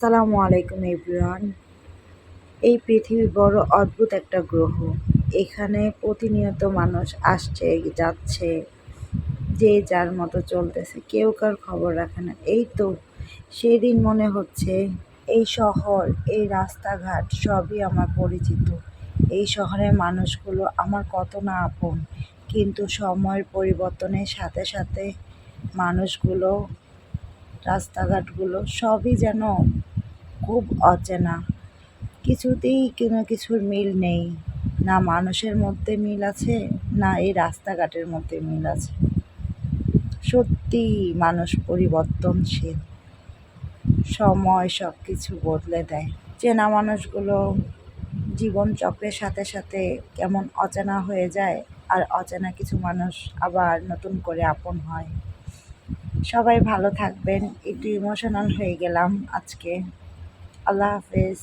আসসালামু আলাইকুম এভরিওয়ান। এই পৃথিবী বড় অদ্ভুত একটা গ্রহ। এখানে প্রতিনিয়ত মানুষ আসছে যাচ্ছে, যে যার মতো চলতেছে, কেউ কার খবর রাখে না। এই তো সেদিন মনে হচ্ছে এই শহর, এই রাস্তাঘাট সবই আমার পরিচিত। এই শহরের মানুষগুলো আমার কত না আপন, কিন্তু সময়ের পরিবর্তনের সাথে সাথে মানুষগুলো, রাস্তাঘাটগুলো সবই যেন খুব অচেনা। কিছুতেই কোনো কিছুর মিল নেই। না মানুষের মধ্যে মিল আছে, না এই রাস্তাঘাটের মধ্যে মিল আছে। সত্যিই মানুষ পরিবর্তনশীল। সময় সব কিছু বদলে দেয়। চেনা মানুষগুলো জীবন চক্রের সাথে সাথে কেমন অচেনা হয়ে যায়, আর অচেনা কিছু মানুষ আবার নতুন করে আপন হয়। সবাই ভালো থাকবেন। একটু ইমোশনাল হয়ে গেলাম আজকে। আল্লাহ হাফেজ।